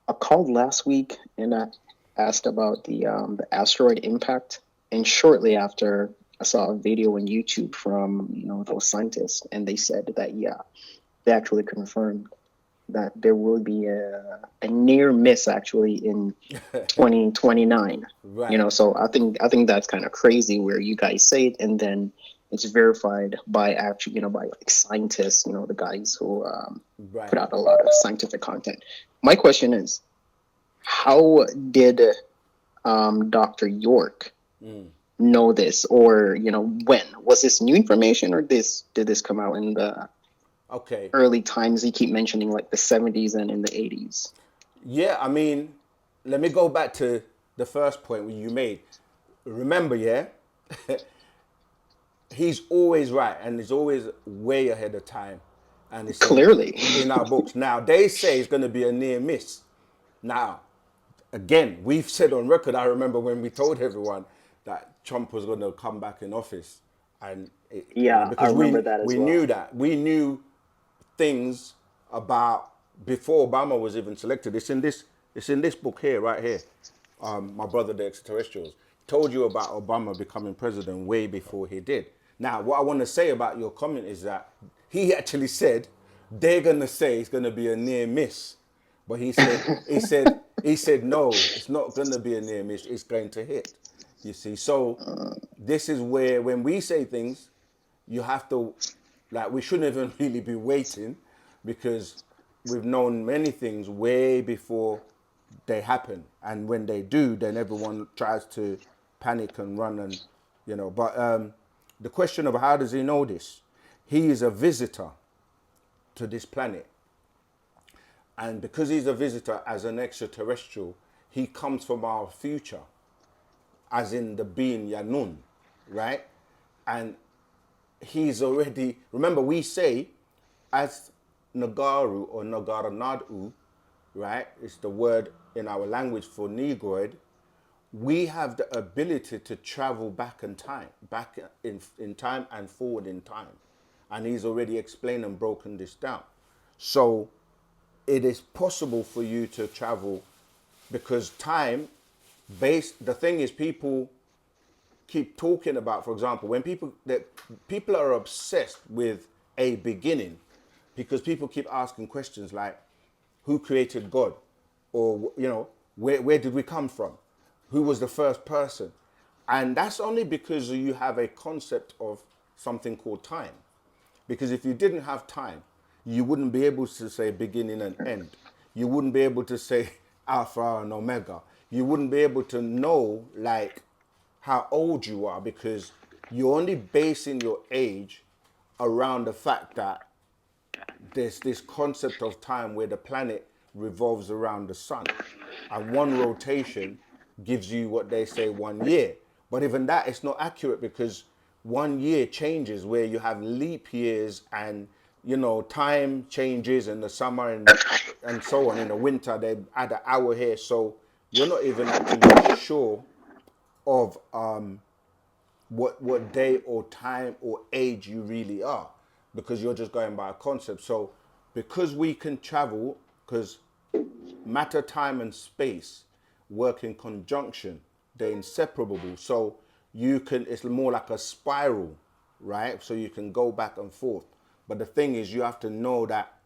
I called last week and I asked about the asteroid impact, and shortly after, I saw a video on YouTube from those scientists, and they said that yeah, they actually confirmed that there will be a near miss actually in 2029. Right, So I think that's kind of crazy where you guys say it and then it's verified by actually by like scientists, the guys who put right. out a lot of scientific content. My question is, how did Dr. York know this, or when was this new information, or this did this come out in the Okay. early times? He keep mentioning like the 70s and in the 80s. Yeah, I mean, let me go back to the first point you made. Remember, yeah, he's always right and he's always way ahead of time. And it's Clearly. in our books. Now, they say it's going to be a near miss. Now, again, we've said on record, I remember when we told everyone that Trump was going to come back in office. And, Yeah, I because remember we, that as we knew well. that. We knew things about before Obama was even selected. It's in this book here, right here. My brother, the Extraterrestrials, told you about Obama becoming president way before he did. Now, what I want to say about your comment is that he actually said they're gonna say it's gonna be a near miss, but he said no, it's not gonna be a near miss. It's going to hit. You see, so this is where when we say things, you have to, like, we shouldn't even really be waiting because we've known many things way before they happen. And when they do, then everyone tries to panic and run but the question of how does he know this? He is a visitor to this planet. And because he's a visitor as an extraterrestrial, he comes from our future, as in the being Yanun, right? And he's already, remember we say, as Nagaru or Nagaranadu, right? It's the word in our language for Negroid. We have the ability to travel back in time and forward in time. And he's already explained and broken this down. So it is possible for you to travel because time based, the thing is people keep talking about, for example, when people are obsessed with a beginning because people keep asking questions like, who created God? Or, where did we come from? Who was the first person? And that's only because you have a concept of something called time. Because if you didn't have time, you wouldn't be able to say beginning and end. You wouldn't be able to say alpha and omega. You wouldn't be able to know like how old you are because you're only basing your age around the fact that there's this concept of time where the planet revolves around the sun. And one rotation gives you what they say 1 year. But even that, it's not accurate because 1 year changes where you have leap years and, time changes in the summer and so on. In the winter, they add an hour here. So you're not even actually sure of what day or time or age you really are because you're just going by a concept. So because we can travel, because matter, time, and space work in conjunction, they're inseparable. So it's more like a spiral, right? So you can go back and forth. But the thing is, you have to know that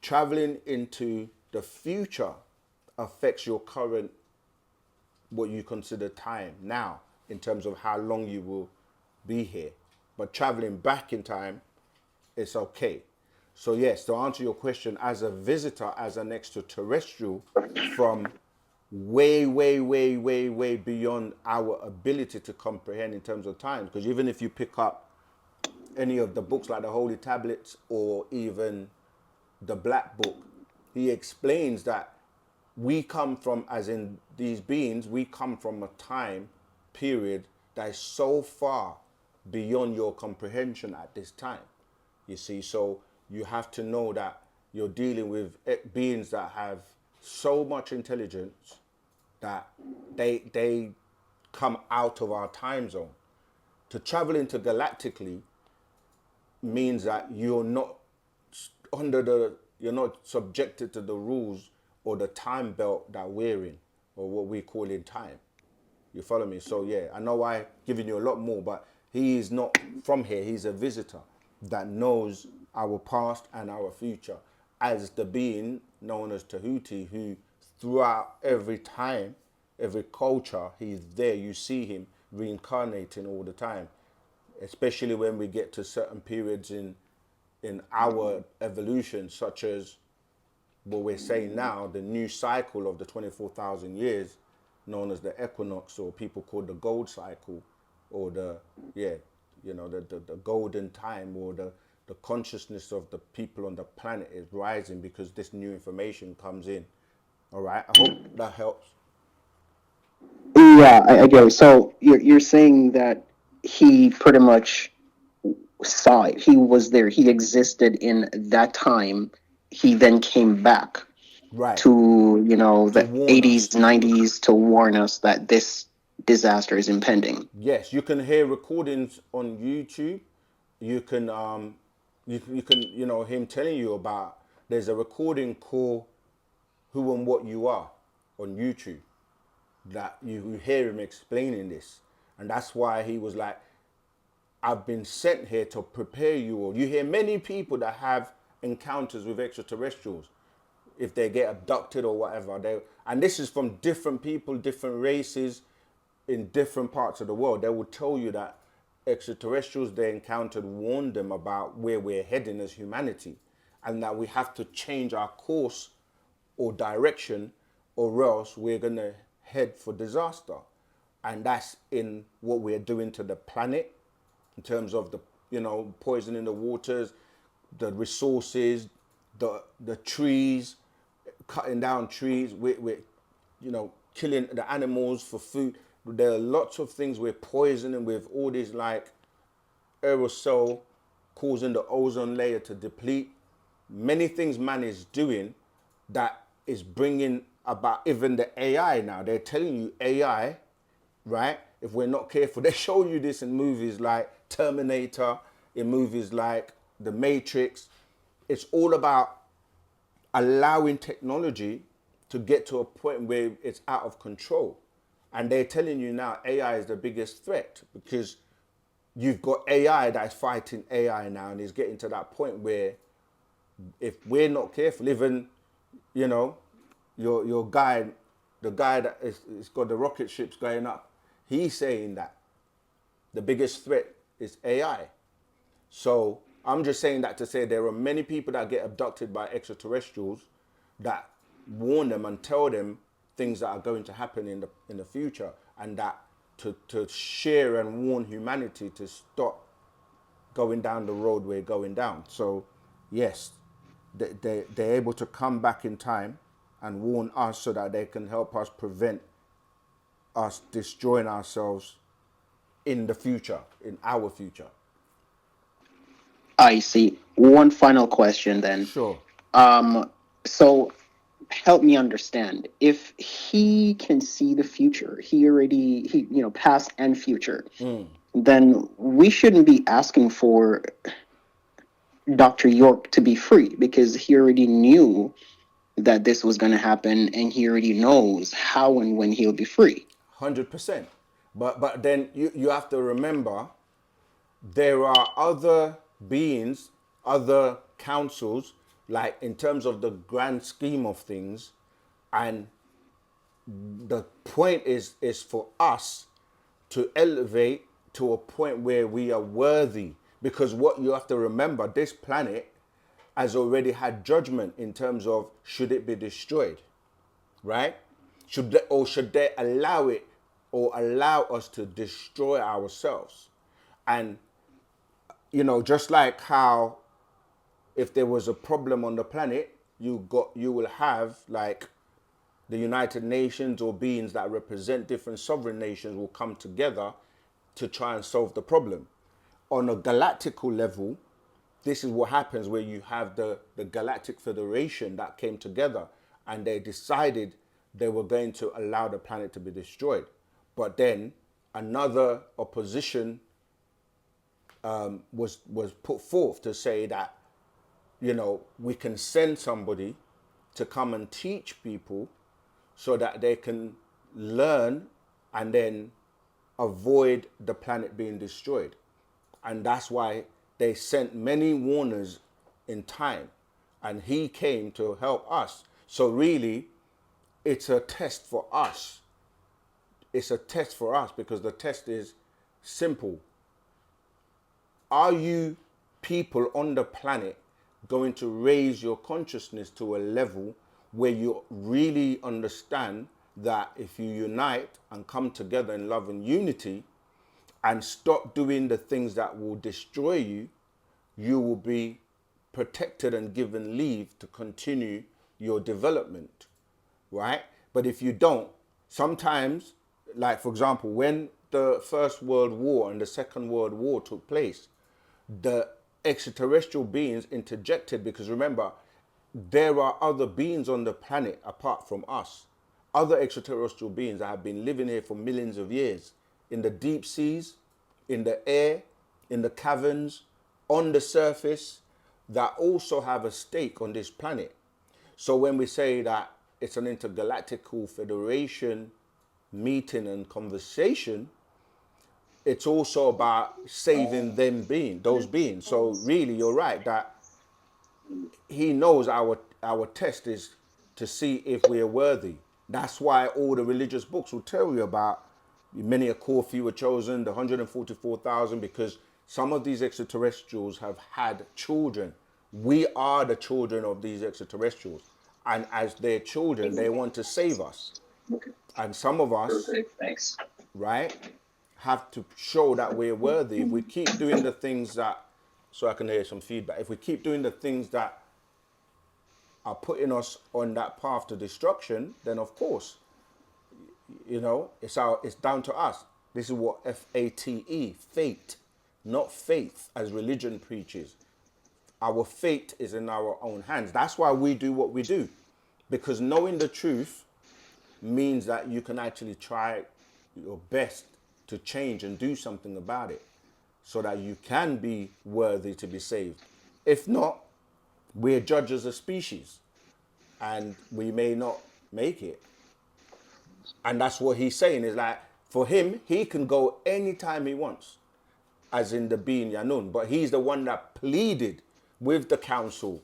traveling into the future affects your current, what you consider time now, in terms of how long you will be here. But traveling back in time, it's okay. So yes, to answer your question, as a visitor, as an extraterrestrial from way, way, way, way, way beyond our ability to comprehend in terms of time, because even if you pick up any of the books like the Holy Tablets or even the Black Book, he explains that we come from, as in these beings, we come from a time period that is so far beyond your comprehension at this time. You see, so you have to know that you're dealing with beings that have so much intelligence that they come out of our time zone. To travel intergalactically means that you're not under the you're not subjected to the rules or the time belt that we're in, or what we call in time. You follow me? So yeah, I know I giving you a lot more, but he is not from here. He's a visitor that knows our past and our future as the being known as Tahuti, who throughout every time, every culture, he's there. You see him reincarnating all the time, especially when we get to certain periods in our evolution, such as what we're saying now, the new cycle of the 24,000 years, known as the equinox, or people call the gold cycle, or yeah, the golden time, or the consciousness of the people on the planet is rising because this new information comes in. All right, I hope that helps. Yeah, I get it. So you're saying that he pretty much saw it. He was there. He existed in that time. He then came back Right, to, to the warn 80s, us. 90s to warn us that this disaster is impending. Yes, you can hear recordings on YouTube. You can you can him telling you about, there's a recording called Who and What You Are on YouTube, that you hear him explaining this. And that's why he was like, I've been sent here to prepare you all. You hear many people that have encounters with extraterrestrials, if they get abducted or whatever. And this is from different people, different races, in different parts of the world. They will tell you that extraterrestrials they encountered warned them about where we're heading as humanity, and that we have to change our course or direction, or else we're going to head for disaster. And that's in what we're doing to the planet, in terms of the poisoning the waters, the resources, the trees, cutting down trees. We're killing the animals for food. There are lots of things we're poisoning with all these, like aerosol, causing the ozone layer to deplete. Many things man is doing that is bringing about even the AI now. They're telling you AI, right? If we're not careful, they show you this in movies like Terminator, in movies like The Matrix. It's all about allowing technology to get to a point where it's out of control. And they're telling you now AI is the biggest threat, because you've got AI that's fighting AI now, and it's getting to that point where if we're not careful, even you know your guy, the guy that is got the rocket ships going up, he's saying that the biggest threat is AI. So I'm just saying that to say there are many people that get abducted by extraterrestrials that warn them and tell them things that are going to happen in the future, and that to share and warn humanity to stop going down the road we're going down. So yes, they're able to come back in time and warn us so that they can help us prevent us destroying ourselves in the future, in our future. I see. One final question then. Sure. Um, so help me understand. If he can see the future, past and future, then we shouldn't be asking for Dr. York to be free, because he already knew that this was going to happen, and he already knows how and when he'll be free. 100%. But then you have to remember, there are other beings, other councils, like in terms of the grand scheme of things, and the point is for us to elevate to a point where we are worthy. Because what you have to remember, this planet has already had judgment in terms of should it be destroyed, right? Should they allow it, or allow us to destroy ourselves? And just like how if there was a problem on the planet, you will have like the United Nations, or beings that represent different sovereign nations will come together to try and solve the problem. On a galactical level, this is what happens, where you have the Galactic Federation that came together, and they decided they were going to allow the planet to be destroyed. But then another opposition was put forth to say that we can send somebody to come and teach people so that they can learn and then avoid the planet being destroyed. And that's why they sent many warners in time. And he came to help us. So really, it's a test for us. It's a test for us because the test is simple. Are you people on the planet going to raise your consciousness to a level where you really understand that if you unite and come together in love and unity and stop doing the things that will destroy you, you will be protected and given leave to continue your development, right? But if you don't, sometimes, like for example, when the First World War and the Second World War took place, the extraterrestrial beings interjected because remember, there are other beings on the planet apart from us. Other extraterrestrial beings that have been living here for millions of years in the deep seas, in the air, in the caverns, on the surface, that also have a stake on this planet. So when we say that it's an intergalactical federation meeting and conversation, it's also about saving those beings. So really, you're right that he knows our test is to see if we are worthy. That's why all the religious books will tell you about many a core few were chosen, the 144,000, because some of these extraterrestrials have had children. We are the children of these extraterrestrials. And as their children, they want to save us. And some of us, right, have to show that we're worthy. If we keep doing the things that, so I can hear some feedback, if we keep doing the things that are putting us on that path to destruction, then of course, it's down to us. This is what FATE, fate, not faith, as religion preaches. Our fate is in our own hands. That's why we do what we do, because knowing the truth means that you can actually try your best to change and do something about it so that you can be worthy to be saved. If not, we're judged as a species and we may not make it. And that's what he's saying is like, for him, he can go anytime he wants, as in the being Yanun, but he's the one that pleaded with the council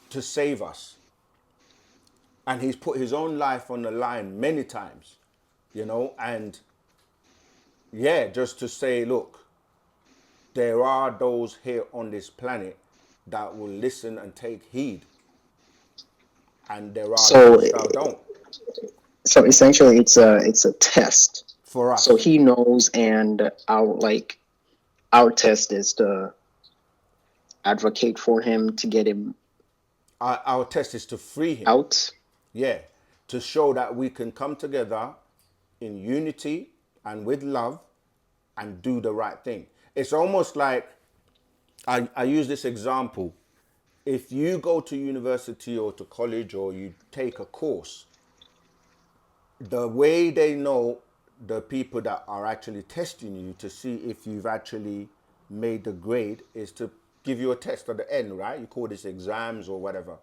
to save us. And he's put his own life on the line many times, and yeah, just to say, look, there are those here on this planet that will listen and take heed. And there are So those that don't. so essentially, it's a test. For So us, he knows, and our test is to advocate for him to get him our test is to free him. out. Yeah, to show that we can come together in unity and with love and do the right thing. It's almost like, I use this example. If you go to university or to college or you take a course, the way they know the people that are actually testing you to see if you've actually made the grade is to give you a test at the end, right? You call this exams or whatever.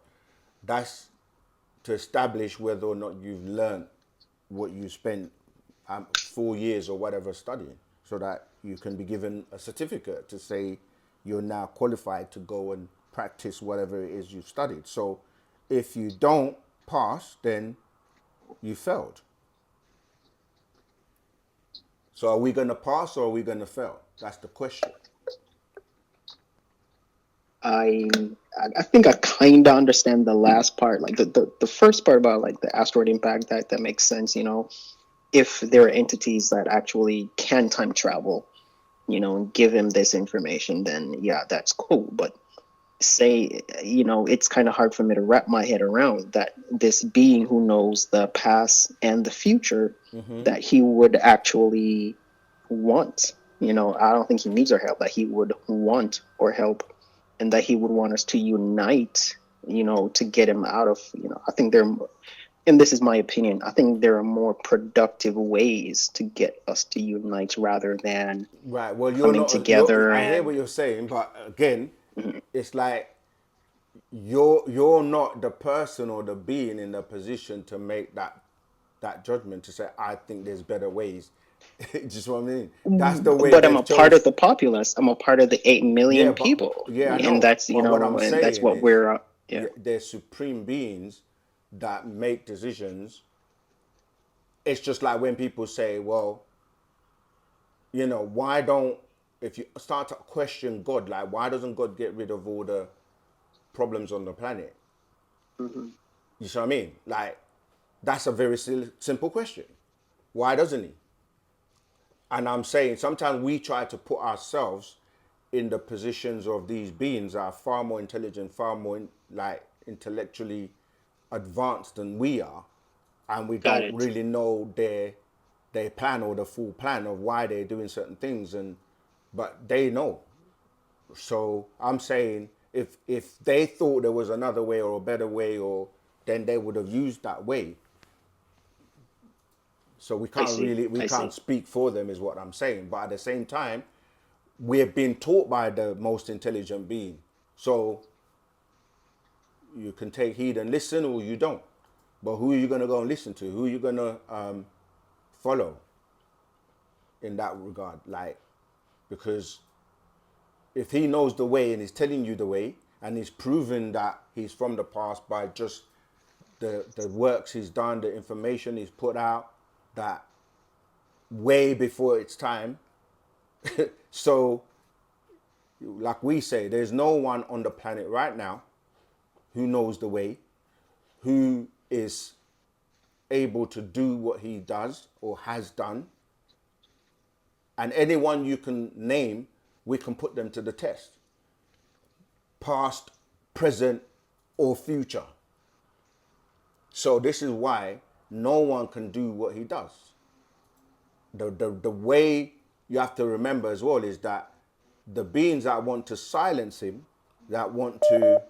That's to establish whether or not you've learned what you spent 4 years or whatever studying, so that you can be given a certificate to say you're now qualified to go and practice whatever it is you've studied. So if you don't pass, then you failed. So are we going to pass or are we going to fail? That's the question. I I think I kind of understand the last part, like the first part about like the asteroid impact. That makes sense. If there are entities that actually can time travel, and give him this information, then yeah, that's cool. But say, it's kind of hard for me to wrap my head around that this being who knows the past and the future, that he would actually want. I don't think he needs our help, that he would want our help, and that he would want us to unite, to get him out of, I think and this is my opinion, I think there are more productive ways to get us to unite rather than Right. Well, you're coming not. You're. together I hear and what you're saying, but again, it's like you're not the person or the being in the position to make that judgment to say, I think there's better ways. Just what I mean. That's the way But I'm they've a part of chose. the populace. I'm a part of the 8 million Yeah, but people, yeah, I and know. that's But what I'm and that's saying what is, we're. Yeah, yeah, there's supreme beings that make decisions. It's just like when people say, well, why don't, if you start to question God, like, why doesn't God get rid of all the problems on the planet? hmm You see what I mean? Like, that's a very simple question. Why doesn't he? And I'm saying sometimes we try to put ourselves in the positions of these beings that are far more intelligent, far more like intellectually advanced than we are, and we got don't it. really know their plan or the full plan of why they're doing certain things, and but they know. So I'm saying if they thought there was another way or a better way, or then they would have used that way. So I see. we I can't see. speak for them is what I'm saying. But at the same time, we're being taught by the most intelligent being. So you can take heed and listen, or you don't. But who are you going to go and listen to? Who are you going to follow in that regard? Like, because if he knows the way and is telling you the way, and he's proven that he's from the past by just the works he's done, the information he's put out, that way before its time. So, like we say, there's no one on the planet right now who knows the way, who is able to do what he does or has done. And anyone you can name, we can put them to the test, past, present, or future. So this is why no one can do what he does. The way you have to remember as well is that the beings that want to silence him, that want to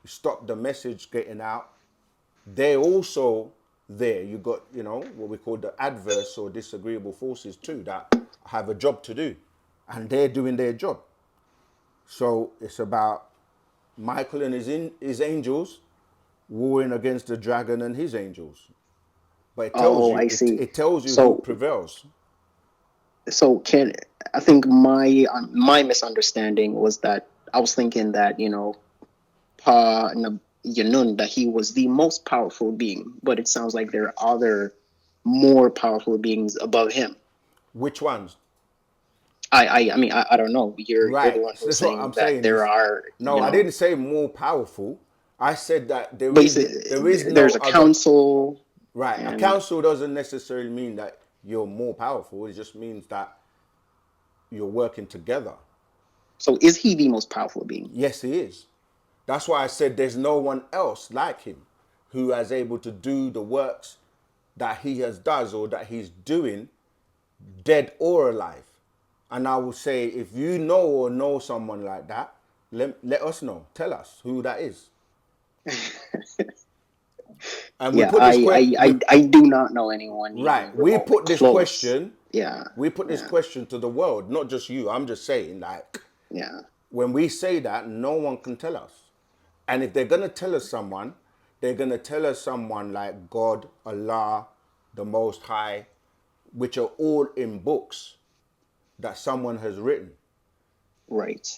stop the message getting out, they also there. You got, what we call the adverse or disagreeable forces too, that have a job to do, and they're doing their job. So it's about Michael and his angels warring against the dragon and his angels. But it tells Oh, you I see. it tells you who So, prevails. so can I think my misunderstanding was that I was thinking that Yanun, that he was the most powerful being, but it sounds like there are other more powerful beings above him. Which ones? I mean, I don't know. You're the Right. one So who's that's what I'm saying that saying there is, are, no, I didn't say more powerful. I said that basically there is no there's a other. council, Right. A and council doesn't necessarily mean that you're more powerful. It just means that you're working together. so is he the most powerful being? Yes, he is. That's why I said there's no one else like him who is able to do the works that he has does or that he's doing, dead or alive. And I will say, if you know or know someone like that, let us know. Tell us who that is. And we Yeah, put this I do not know anyone even right. We remotely put this close. question. Yeah, We put this yeah, question to the world, not just you. I'm just saying, like, yeah. when we say that, no one can tell us. And if they're gonna tell us someone, they're gonna tell us someone like God, Allah, the Most High, which are all in books that someone has written. Right.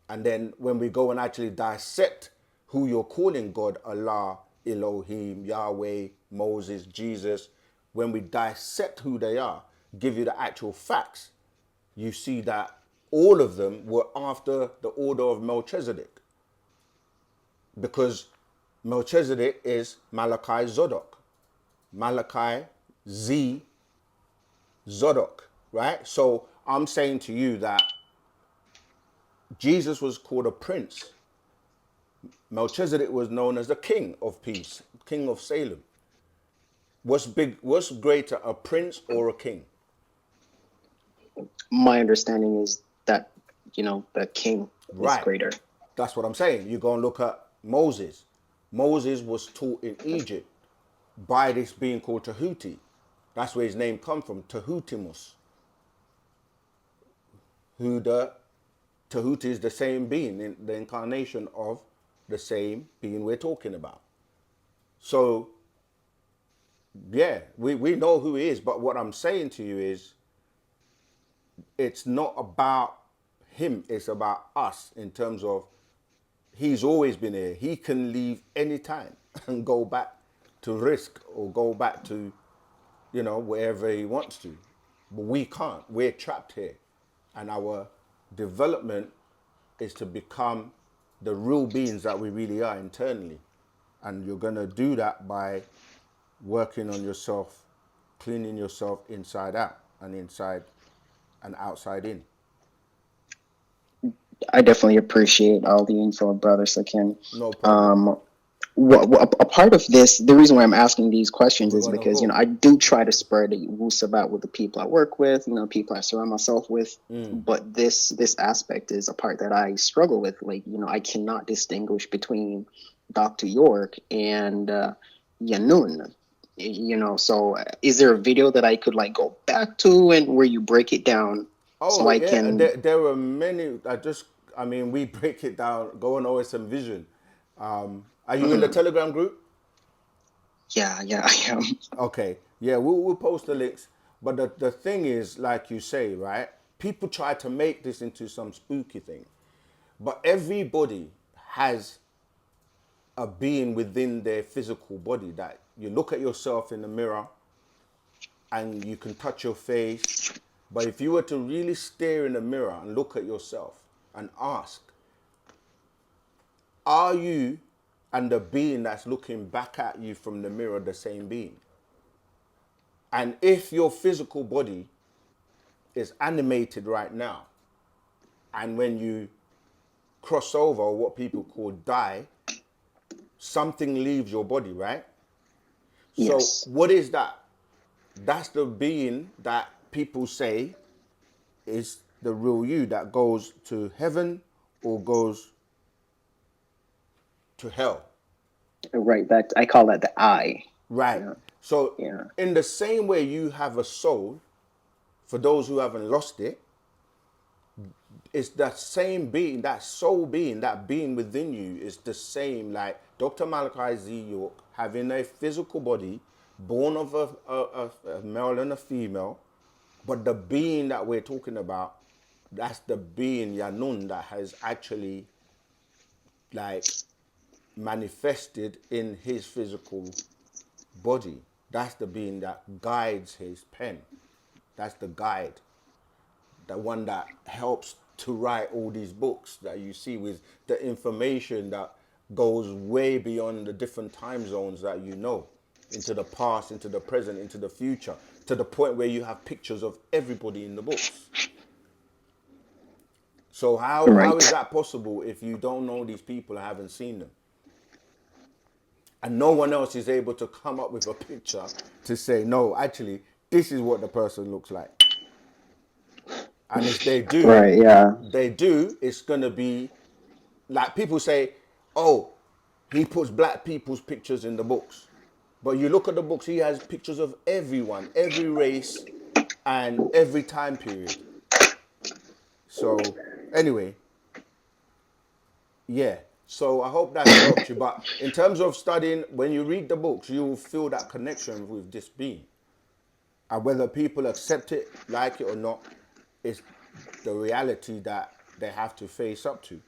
And then when we go and actually dissect who you're calling God, Allah, Elohim, Yahweh, Moses, Jesus, when we dissect who they are, give you the actual facts, you see that all of them were after the order of Melchizedek. Because Melchizedek is Malachi Zodok. Malachi Z Zodok, right? So I'm saying to you that Jesus was called a prince. Melchizedek was known as the king of peace, king of Salem. What's greater, a prince or a king? My understanding is that the king is Right. greater. That's what I'm saying. You go and look at Moses. Moses was taught in Egypt by this being called Tahuti. That's where his name comes from, Tahutimus. Who the Tahuti is the same being, in the incarnation of the same being we're talking about. So yeah, we know who he is, but what I'm saying to you is it's not about him, it's about us in terms of he's always been here. He can leave anytime and go back to risk or go back to, wherever he wants to. But we can't. We're trapped here. And our development is to become the real beings that we really are internally. And you're going to do that by working on yourself, cleaning yourself inside out and inside and outside in. I definitely appreciate all the info, brother Sakin. No problem. Um, a part of this, the reason why I'm asking these questions We're is going to because go. I do try to spread the Wu-Sabat with the people I work with, people I surround myself with. But this aspect is a part that I struggle with. Like, I cannot distinguish between Dr. York and Yanun. So is there a video that I could like go back to and where you break it down so Oh I yeah, can? there were many. We break it down. Go on OSM Vision. Are you in the Mhm. Telegram group? Yeah, I am. Okay, yeah, we'll post the links. But the thing is, like you say, right? People try to make this into some spooky thing, but everybody has a being within their physical body that you look at yourself in the mirror and you can touch your face. But if you were to really stare in the mirror and look at yourself and ask, are you and the being that's looking back at you from the mirror the same being? And if your physical body is animated right now, and when you cross over, or what people call die, something leaves your body, right? So Yes. what is that? That's the being that people say is the real you that goes to heaven or goes to hell. Right. That I call that the I. Right. Yeah. So Yeah. in the same way you have a soul, for those who haven't lost it, it's that same being, that soul being, that being within you is the same. Like Dr. Malachi Z. York having a physical body, born of a male and a female, but the being that we're talking about, that's the being Yanun that has actually like manifested in his physical body. That's the being that guides his pen. That's the guide, the one that helps to write all these books that you see with the information that goes way beyond the different time zones that into the past, into the present, into the future, to the point where you have pictures of everybody in the books. So how is Right. that possible if you don't know these people and haven't seen them? And no one else is able to come up with a picture to say, no, actually, this is what the person looks like. And if Right. Yeah. they do, it's going to be like people say, oh, he puts black people's pictures in the books. But you look at the books, he has pictures of everyone, every race, and every time period. So, anyway, yeah. So I hope that's helped you. But in terms of studying, when you read the books, you will feel that connection with this being. And whether people accept it, like it or not, it's the reality that they have to face up to.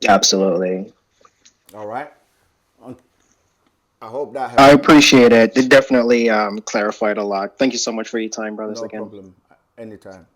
Absolutely. All right? I hope that I helped. appreciate it. It definitely clarified a lot. Thank you so much for your time, brothers. No Again. problem. Anytime.